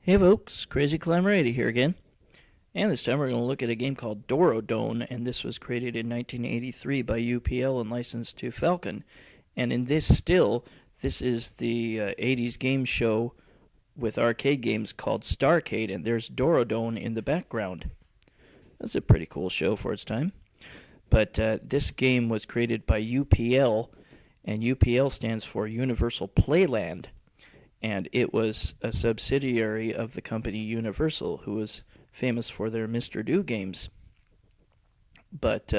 Hey folks, Crazy Climber 80 here again. And this time we're going to look at a game called Dorodon, and this was created in 1983 by UPL and licensed to Falcon. And in this this is the 80s game show with arcade games called Starcade, and there's Dorodon in the background. That's a pretty cool show for its time. But this game was created by UPL, and UPL stands for Universal Playland. And it was a subsidiary of the company Universal, who was famous for their Mr. Do games. But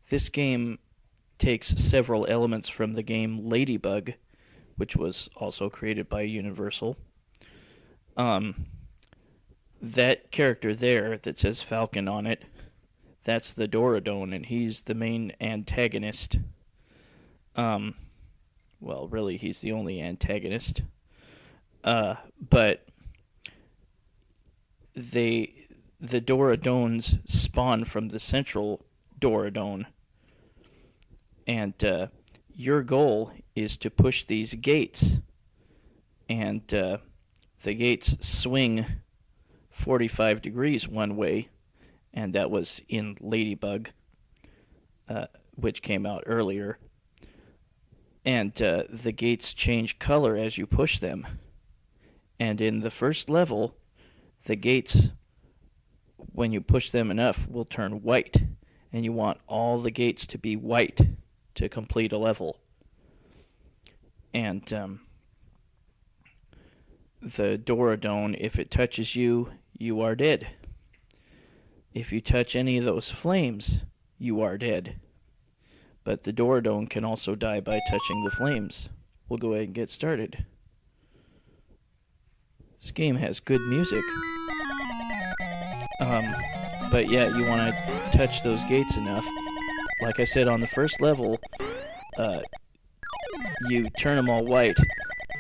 this game takes several elements from the game Ladybug, which was also created by Universal. That character there that says Falcon on it, that's the Dorodon, and he's the main antagonist. Well, really, he's the only antagonist. But the Dorodons spawn from the central Dorodon, and your goal is to push these gates, and the gates swing 45 degrees one way, and that was in Ladybug, which came out earlier, and the gates change color as you push them. And in the first level, the gates, when you push them enough, will turn white. And you want all the gates to be white to complete a level. And the Dorodon, if it touches you, you are dead. If you touch any of those flames, you are dead. But the Dorodon can also die by touching the flames. We'll go ahead and get started. This game has good music. But yeah, you want to touch those gates enough. Like I said, on the first level, you turn them all white,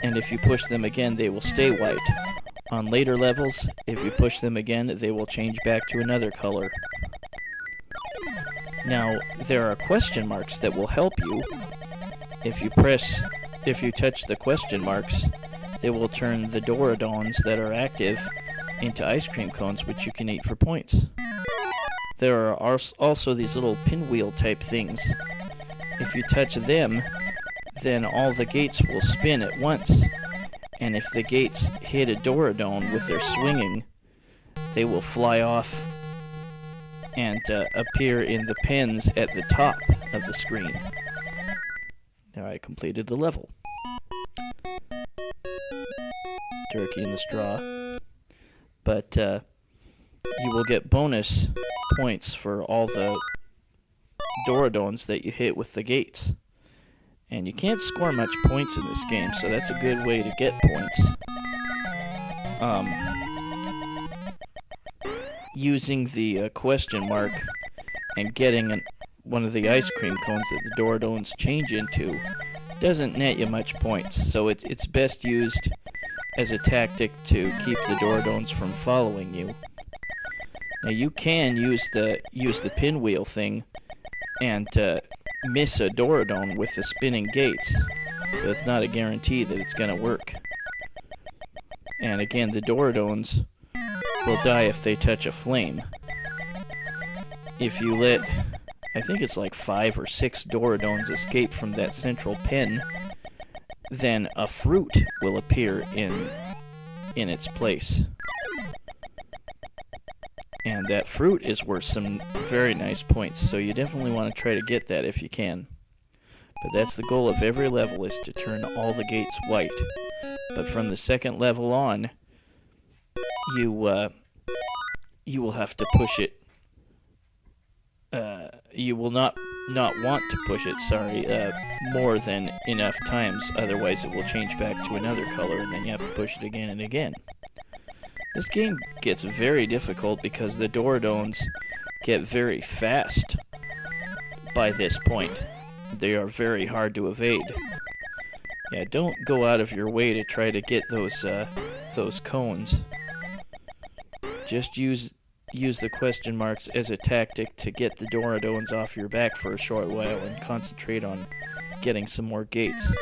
and if you push them again, they will stay white. On later levels, if you push them again, they will change back to another color. Now, there are question marks that will help you. If you touch the question marks, they will turn the Dorodons that are active into ice cream cones, which you can eat for points. There are also these little pinwheel-type things. If you touch them, then all the gates will spin at once. And if the gates hit a Dorodon with their swinging, they will fly off and appear in the pens at the top of the screen. There, I completed the level. Turkey in the straw. But you will get bonus points for all the Dorodons that you hit with the gates. And you can't score much points in this game, so that's a good way to get points. Using the question mark and getting one of the ice cream cones that the Dorodons change into doesn't net you much points, so it's best used as a tactic to keep the Dorodons from following you. Now you can use the pinwheel thing and miss a Dorodon with the spinning gates, so it's not a guarantee that it's going to work. And again, the Dorodons will die if they touch a flame. If you let, I think it's like 5 or 6 Dorodons escape from that central pen, then a fruit will appear in its place. And that fruit is worth some very nice points, so you definitely want to try to get that if you can. But that's the goal of every level, is to turn all the gates white. But from the second level on, you will have to push it. You will not want to push it, more than enough times, otherwise it will change back to another color, and then you have to push it again and again. This game gets very difficult because the Dorodons get very fast by this point. They are very hard to evade. Yeah, don't go out of your way to try to get those cones. Just use the question marks as a tactic to get the Dorodons off your back for a short while and concentrate on getting some more gates.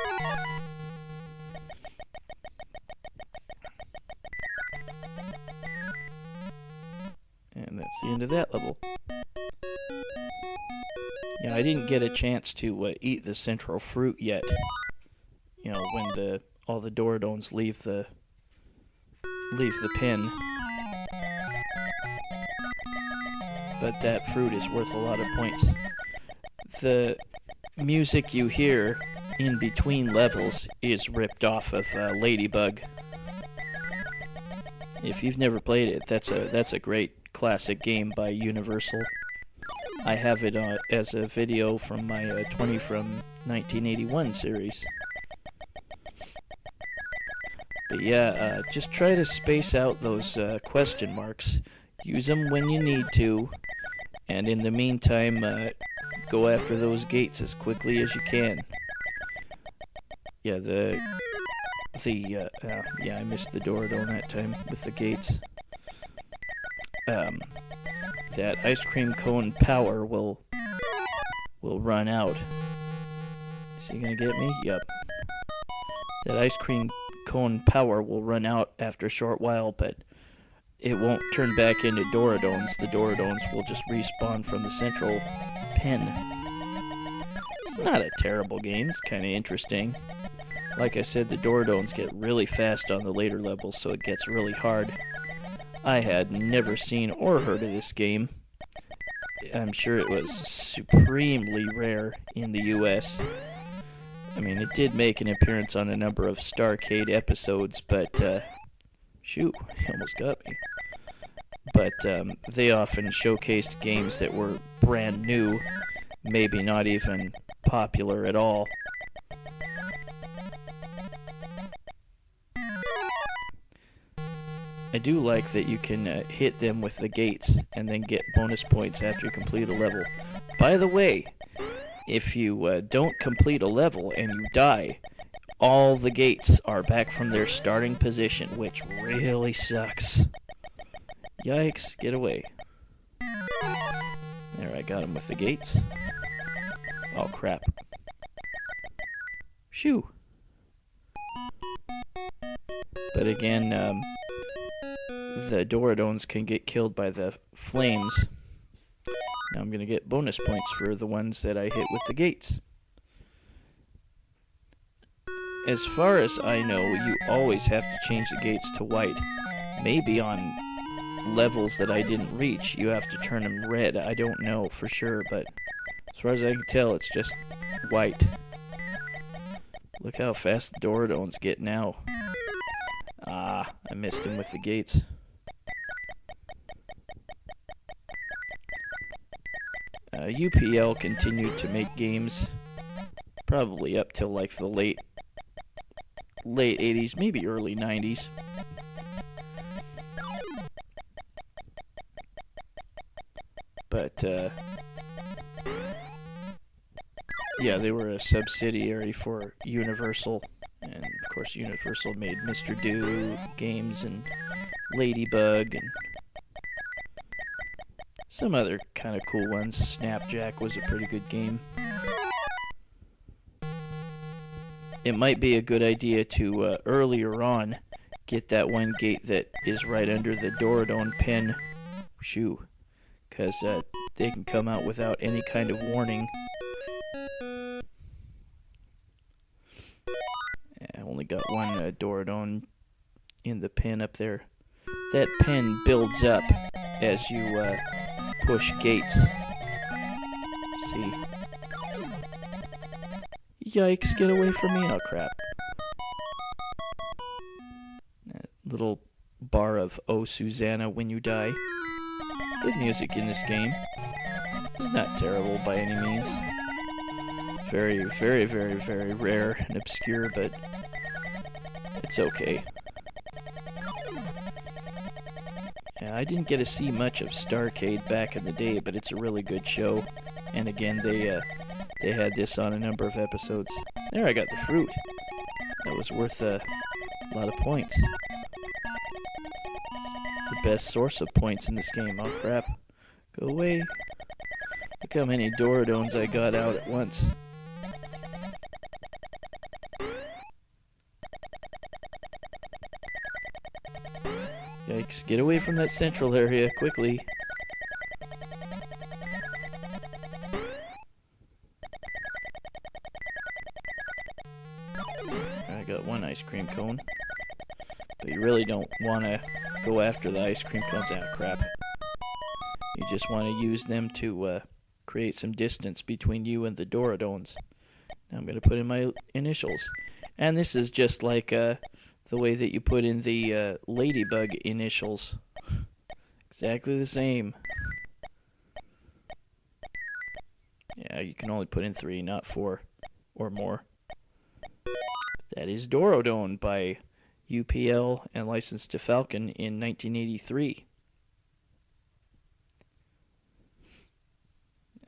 It's the end of that level. Yeah, I didn't get a chance to eat the central fruit yet. You know, when all the Dorodons leave the pen. But that fruit is worth a lot of points. The music you hear in between levels is ripped off of Ladybug. If you've never played it, that's a great classic game by Universal. I have it as a video from my 20 from 1981 series. But yeah, just try to space out those question marks. Use them when you need to, and in the meantime, go after those gates as quickly as you can. Yeah, I missed the Dorodon that time with the gates. That ice cream cone power will run out. Is he gonna get me? Yep. That ice cream cone power will run out after a short while, but it won't turn back into Dorodons. The Dorodons will just respawn from the central pen. It's not a terrible game. It's kind of interesting. Like I said, the Dorodons get really fast on the later levels, so it gets really hard. I had never seen or heard of this game. I'm sure it was supremely rare in the US. I mean, it did make an appearance on a number of Starcade episodes, but, shoot, he almost got me. But, they often showcased games that were brand new, maybe not even popular at all. I do like that you can hit them with the gates and then get bonus points after you complete a level. By the way, if you don't complete a level and you die, all the gates are back from their starting position, which really sucks. Yikes, get away. There, I got him with the gates. Oh, crap. Shoo. But again, the Dorodons can get killed by the flames. Now I'm going to get bonus points for the ones that I hit with the gates. As far as I know, you always have to change the gates to white. Maybe on levels that I didn't reach, you have to turn them red. I don't know for sure, but as far as I can tell, it's just white. Look how fast the Dorodons get now. Ah, I missed him with the gates. UPL continued to make games probably up till like the late 80s, maybe early 90s. But yeah, they were a subsidiary for Universal, and of course Universal made Mr. Do games and Ladybug and some other kind of cool ones. Snapjack was a pretty good game. It might be a good idea to, earlier on, get that one gate that is right under the Dorodon pen. Shoo. Because they can come out without any kind of warning. I only got one Dorodon in the pen up there. That pen builds up as you push gates. See? Yikes, get away from me. Oh, crap. That little bar of Oh Susanna when you die. Good music in this game. It's not terrible by any means. Very, very, very, very rare and obscure, but it's okay. Yeah, I didn't get to see much of Starcade back in the day, but it's a really good show. And again, they had this on a number of episodes. There, I got the fruit. That was worth a lot of points. The best source of points in this game. Oh, crap. Go away. Look how many Dorodons I got out at once. Yikes, get away from that central area, quickly. cone. But you really don't want to go after the ice cream cones. Ah, crap. You just want to use them to create some distance between you and the Dorodons. Now I'm going to put in my initials. And this is just like the way that you put in the Ladybug initials. Exactly the same. Yeah, you can only put in 3, not 4 or more. That is Dorodon by UPL and licensed to Falcon in 1983.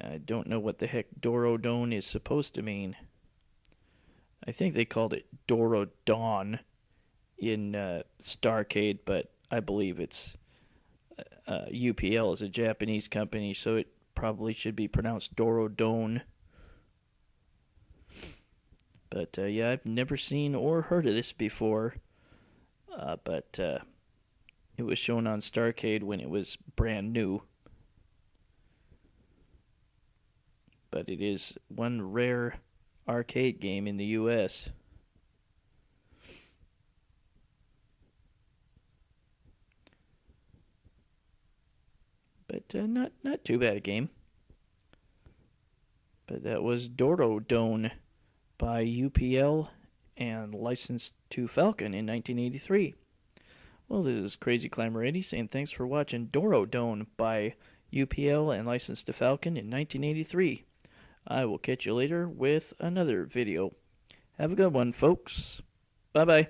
I don't know what the heck Dorodon is supposed to mean. I think they called it Dorodon in Starcade, but I believe it's UPL is a Japanese company, so it probably should be pronounced Dorodon. But yeah, I've never seen or heard of this before. But it was shown on Starcade when it was brand new. But it is one rare arcade game in the US. But not too bad a game. But that was Dorodon by UPL and licensed to Falcon in 1983. Well, this is Crazy Climber 80 saying thanks for watching Dorodon by UPL and licensed to Falcon in 1983. I will catch you later with another video. Have a good one, folks. Bye-bye.